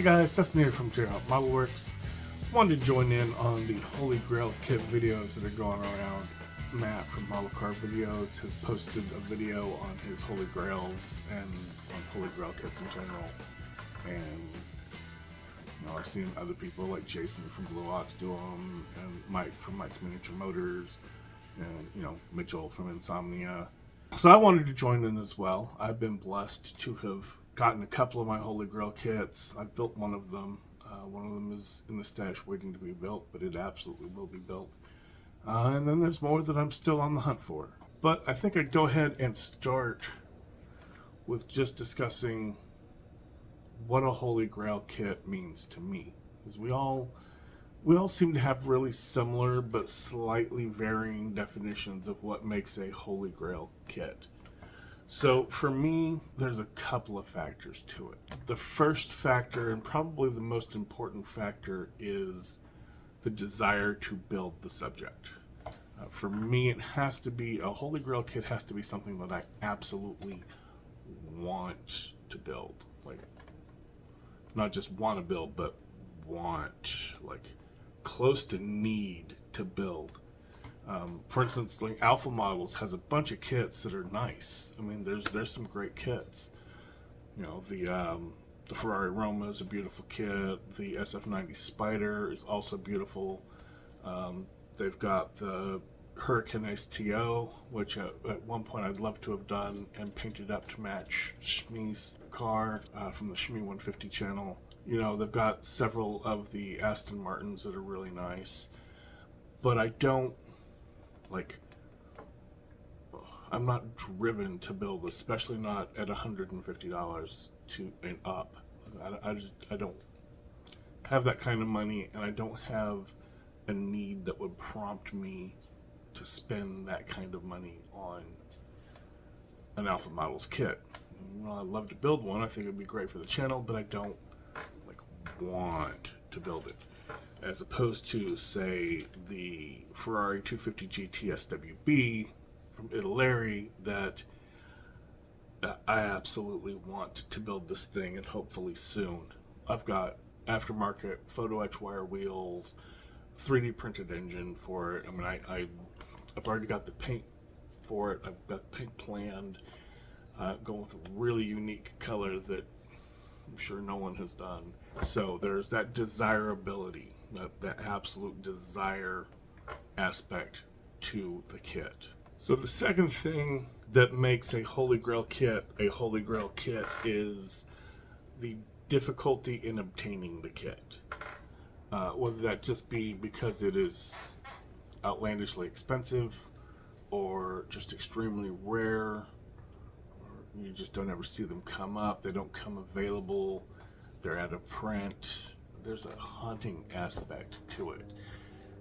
guys, Dustin here from Model Works. Wanted to join in on the Holy Grail kit videos that are going around. Matt from Model Car Videos has posted a video on his Holy Grails and on Holy Grail kits in general. And I've seen other people like Jason from Blue Ox do them, and Mike from Mike's Miniature Motors, and Mitchell from Insomnia. So I wanted to join in as well. I've been blessed to have gotten a couple of my Holy Grail kits. I've built one of them. One of them is in the stash waiting to be built, but it absolutely will be built. And then there's more that I'm still on the hunt for. But I think I'd go ahead and start with just discussing what a Holy Grail kit means to me. Because we all seem to have really similar but slightly varying definitions of what makes a Holy Grail kit. So for me, there's a couple of factors to it. The first factor, and probably the most important factor, is the desire to build the subject. For me, it has to be, a Holy Grail kit has to be something that I absolutely want to build. Like, not just want to build, but want, like, close to need to build. For instance, like Alpha Models has a bunch of kits that are nice. I mean, there's some great kits. The Ferrari Roma is a beautiful kit. The SF90 Spider is also beautiful. They've got the Hurricane STO, which at one point I'd love to have done and painted up to match Shmi's car from the Shmi 150 channel. They've got several of the Aston Martins that are really nice. But I'm not driven to build, especially not at $150 and up. I don't have that kind of money, and I don't have a need that would prompt me to spend that kind of money on an Alpha Models kit. I'd love to build one. I think it'd be great for the channel, but I don't want to build it. As opposed to, say, the Ferrari 250 GT SWB from Italeri, that I absolutely want to build this thing, and hopefully soon. I've got aftermarket photo etch wire wheels, 3D printed engine for it. I mean, I've already got the paint for it. I've got the paint planned, going with a really unique color that I'm sure no one has done. So there's that desirability, that absolute desire aspect to the kit. So the second thing that makes a Holy Grail kit is the difficulty in obtaining the kit. Whether that just be because it is outlandishly expensive, or just extremely rare, or you just don't ever see them come up, they don't come available, they're out of print. There's a hunting aspect to it.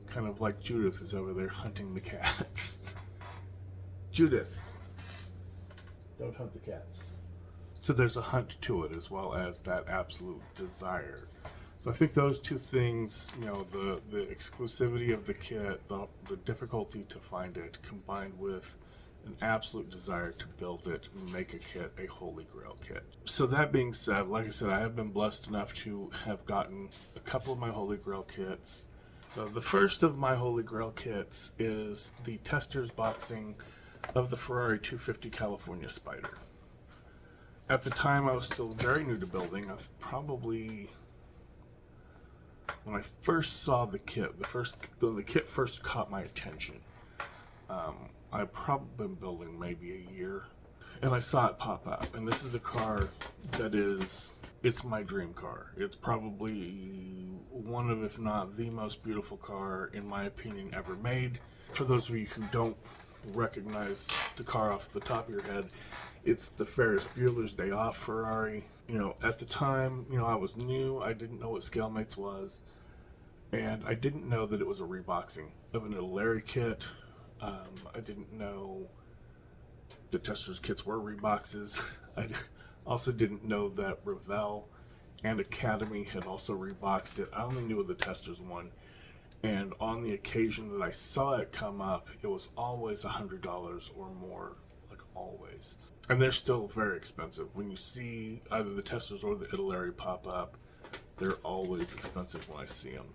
Kind of like Judith is over there hunting the cats. Judith, don't hunt the cats. So there's a hunt to it, as well as that absolute desire. So I think those two things, the exclusivity of the kit, the difficulty to find it, combined with an absolute desire to build it and make a kit a Holy Grail kit. So that being said, like I said, I have been blessed enough to have gotten a couple of my Holy Grail kits. So the first of my Holy Grail kits is the tester's boxing of the Ferrari 250 California Spider. At the time, I was still very new to building. When I first saw the kit, when the kit first caught my attention, I've probably been building maybe a year, and I saw it pop up. And this is a car that it's my dream car. It's probably one of, if not the most beautiful car, in my opinion, ever made. For those of you who don't recognize the car off the top of your head, it's the Ferris Bueller's Day Off Ferrari. At the time, I was new. I didn't know what Scalemates was, and I didn't know that it was a reboxing of an Italeri kit. I didn't know the tester's kits were reboxes. I also didn't know that Ravel and Academy had also reboxed it. I only knew of the tester's one. And on the occasion that I saw it come up, it was always $100 or more, like always. And they're still very expensive. When you see either the Teslas or the Italeri pop up, they're always expensive when I see them.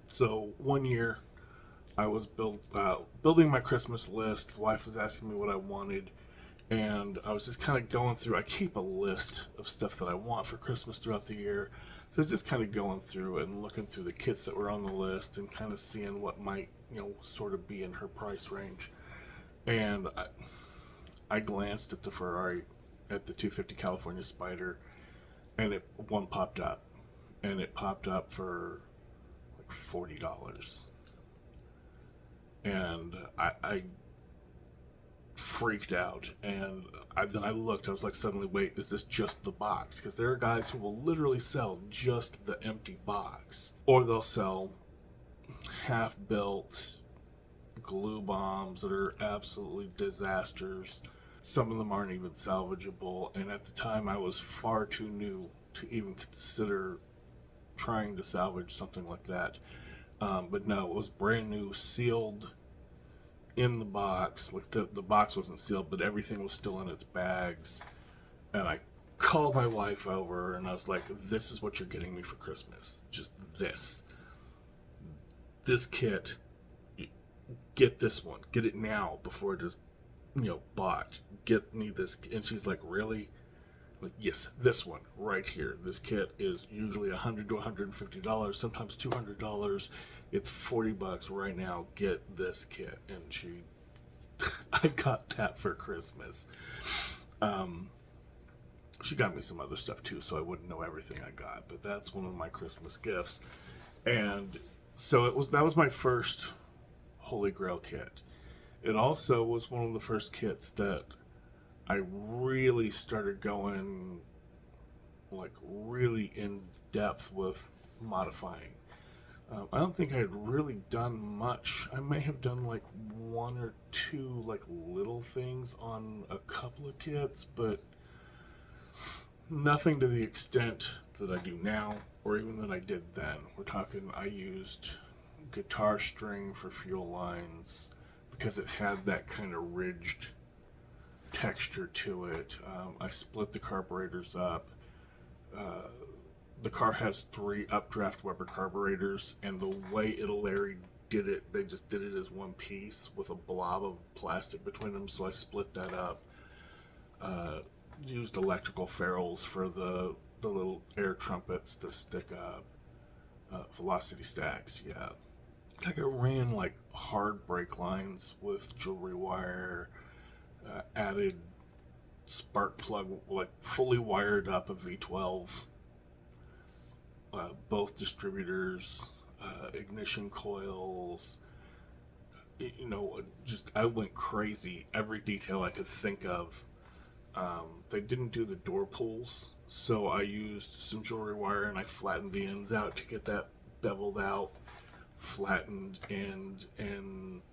So one year, I was building my Christmas list. The wife was asking me what I wanted, and I was just kind of going through. I keep a list of stuff that I want for Christmas throughout the year, so just kind of going through and looking through the kits that were on the list and kind of seeing what might, sort of be in her price range. And I glanced at the Ferrari, at the 250 California Spider, and one popped up, and it popped up for like $40. And I freaked out, and then I looked. I was like, suddenly, wait, is this just the box? Because there are guys who will literally sell just the empty box, or they'll sell half-built glue bombs that are absolutely disasters. Some of them aren't even salvageable, and at the time I was far too new to even consider trying to salvage something like that. But no, it was brand new, sealed in the box. Like the box wasn't sealed, but everything was still in its bags. And I called my wife over, and I was like, this is what you're getting me for Christmas. Just this. This kit. Get this one. Get it now before it is, bought. Get me this. And she's like, really? Like, yes, this one right here. This kit is usually $100 to $150, sometimes $200. It's $40 right now. Get this kit. And I got that for Christmas. She got me some other stuff too, so I wouldn't know everything I got, but that's one of my Christmas gifts. And so that was my first Holy Grail kit. It also was one of the first kits that I really started going like really in depth with modifying. I don't think I had really done much. I may have done like one or two like little things on a couple of kits, but nothing to the extent that I do now or even that I did then. We're talking, I used guitar string for fuel lines because it had that kind of ridged texture to it. I split the carburetors up. The car has 3 updraft Weber carburetors, and the way Italeri did it, they just did it as one piece with a blob of plastic between them, so I split that up. Used electrical ferrules for the little air trumpets to stick up. Velocity stacks, yeah. Like I ran like hard brake lines with jewelry wire, added spark plug, like fully wired up a V12, both distributors, ignition coils, just I went crazy, every detail I could think of. They didn't do the door pulls, so I used some jewelry wire and I flattened the ends out to get that beveled out, flattened, and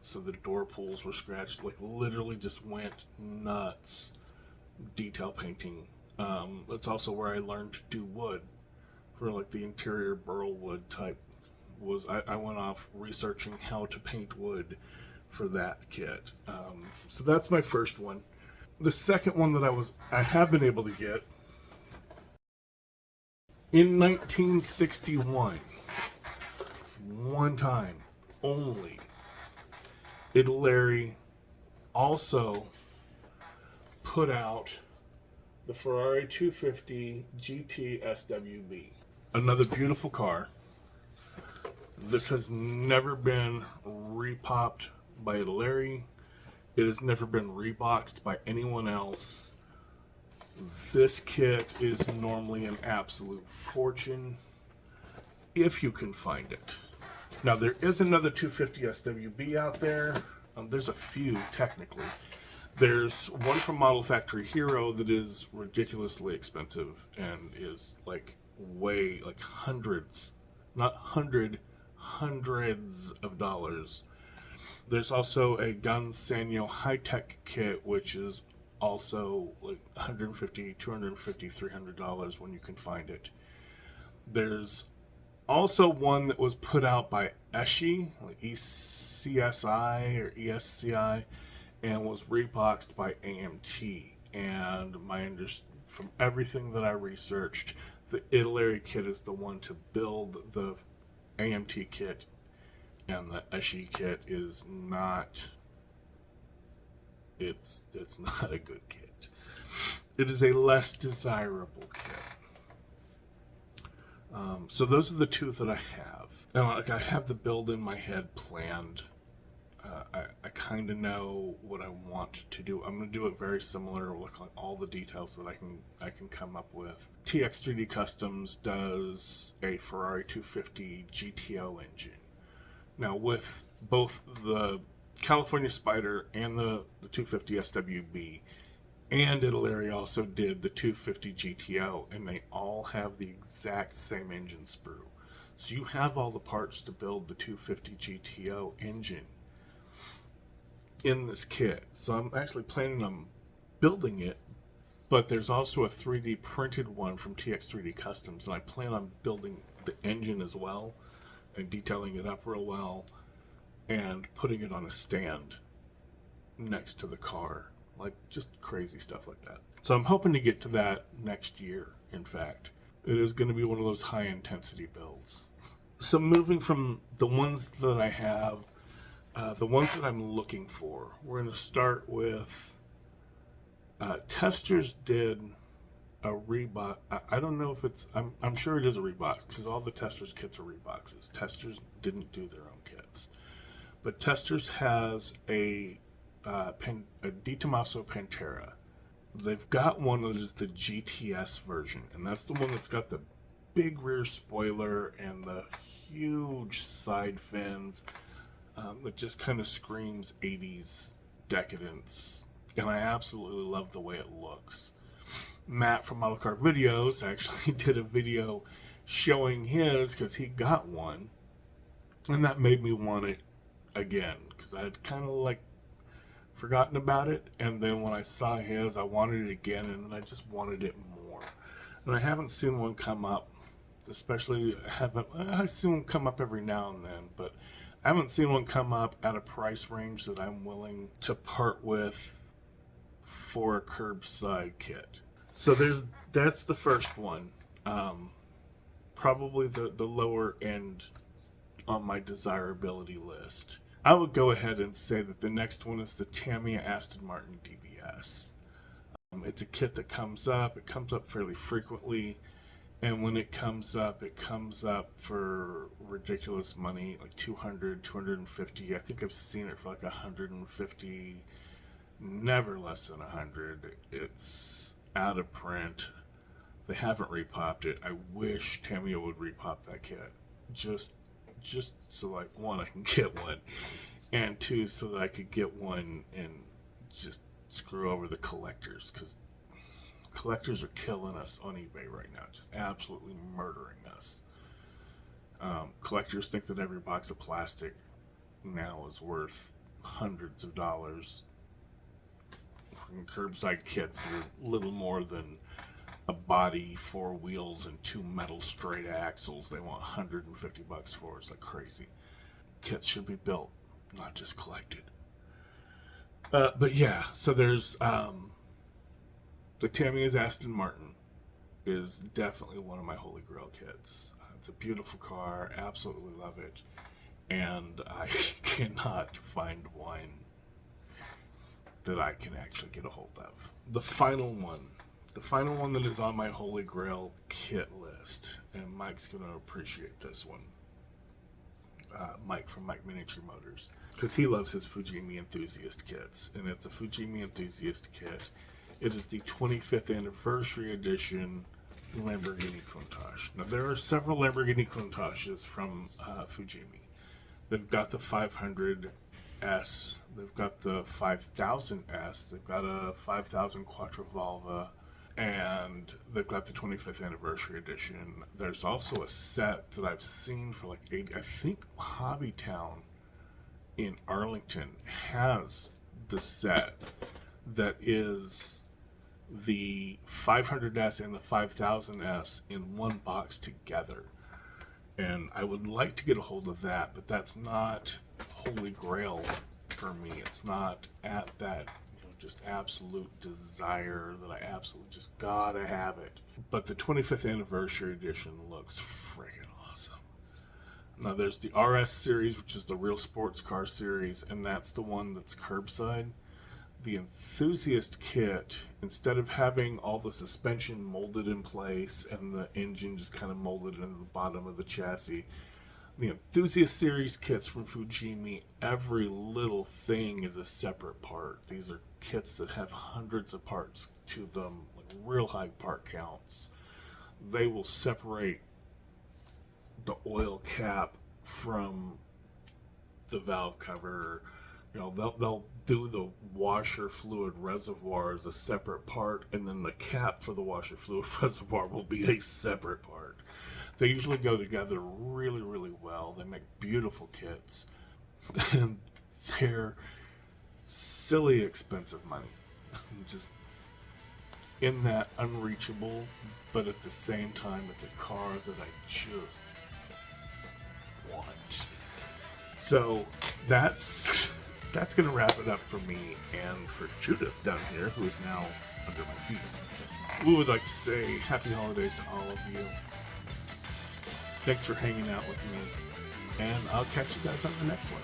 so the door pulls were scratched. Like literally just went nuts detail painting. It's also where I learned to do wood for like the interior burl wood type. I went off researching how to paint wood for that kit. So that's my first one. The second one that I have been able to get in 1961, one time only, Italeri also put out the Ferrari 250 GT SWB. Another beautiful car. This has never been repopped by Italeri. It has never been reboxed by anyone else. This kit is normally an absolute fortune if you can find it. Now there is another 250 SWB out there. There's a few technically. There's one from Model Factory Hero that is ridiculously expensive and is like way like hundreds, not hundreds of dollars. There's also a Guns Sanyo high-tech kit, which is also like $150, $250, $300 when you can find it. There's also one that was put out by Eschi, like ECSI or ESCI, and was reboxed by AMT. And from everything that I researched, The Italy kit is the one to build. The AMT kit and the SE kit is not. It's not a good kit. It is a less desirable kit. So those are the two that I have. And like I have the build in my head planned. I kind of know what I want to do. I'm going to do it very similar, look like all the details that I can come up with. TX3D Customs does a Ferrari 250 GTO engine. Now with both the California Spider and the 250 SWB, and Italy also did the 250 GTO, and they all have the exact same engine sprue. So you have all the parts to build the 250 GTO engine in this kit. So I'm actually planning on building it, but there's also a 3D printed one from TX3D Customs, and I plan on building the engine as well and detailing it up real well and putting it on a stand next to the car. Like, just crazy stuff like that. So I'm hoping to get to that next year, in fact. It is going to be one of those high-intensity builds. So moving from the ones that I have, the ones that I'm looking for, we're going to start with... Testers did a Reebok. I don't know if it's... I'm sure it is a Reebok, because all the Testers kits are Reeboks. Testers didn't do their own kits. But Testers has a Di Tommaso Pantera. They've got one that is the GTS version, and that's the one that's got the big rear spoiler and the huge side fins that just kind of screams 80s decadence, and I absolutely love the way it looks. Matt from Model Car Videos actually did a video showing his because he got one, and that made me want it again because I had kind of like forgotten about it, and then when I saw his, I wanted it again, and I just wanted it more. And I haven't seen one come up, especially I see one come up every now and then, but I haven't seen one come up at a price range that I'm willing to part with for a curbside kit. So that's the first one. Probably the lower end on my desirability list. I would go ahead and say that the next one is the Tamiya Aston Martin DBS. It's a kit that comes up. It comes up fairly frequently, and when it comes up for ridiculous money, like $200, $250. I think I've seen it for like $150, never less than $100. It's out of print. They haven't repopped it. I wish Tamiya would repop that kit. Just so, like, one, I can get one, and two, so that I could get one and just screw over the collectors, because collectors are killing us on eBay right now, just absolutely murdering us. Collectors think that every box of plastic now is worth hundreds of dollars. Curbside kits are little more than a body, 4 wheels, and 2 metal straight axles. They want $150 for. It's like crazy. Kits should be built, not just collected. But yeah, so there's the Tamiya's Aston Martin is definitely one of my Holy Grail kits. It's a beautiful car, absolutely love it, and I cannot find one that I can actually get a hold of. The final one that is on my Holy Grail kit list, and Mike's going to appreciate this one. Mike from Mike Miniature Motors, because he loves his Fujimi Enthusiast kits, and it's a Fujimi Enthusiast kit. It is the 25th anniversary edition Lamborghini Countach. Now, there are several Lamborghini Countaches from Fujimi. They've got the 500S, they've got the 5000S, they've got a 5000 Quattrovalva, and they've got the 25th anniversary edition. There's also a set that I've seen for like $80. I think Hobbytown in Arlington has the set that is the 500S and the 5000S in one box together. And I would like to get a hold of that, but that's not Holy Grail for me. It's not at that just absolute desire that I absolutely just gotta have it. But the 25th anniversary edition looks friggin' awesome. Now there's the RS series, which is the real sports car series, and that's the one that's curbside. The enthusiast kit, instead of having all the suspension molded in place and the engine just kind of molded into the bottom of the chassis, the enthusiast series kits from Fujimi, every little thing is a separate part. These are kits that have hundreds of parts to them, like real high part counts. They will separate the oil cap from the valve cover. You know, they'll do the washer fluid reservoir as a separate part, and then the cap for the washer fluid reservoir will be a separate part. They usually go together really, really well. They make beautiful kits, and they're silly expensive money. Just in that unreachable, but at the same time, it's a car that I just want. So that's going to wrap it up for me and for Judith down here, who is now under my feet. We would like to say happy holidays to all of you. Thanks for hanging out with me, and I'll catch you guys on the next one.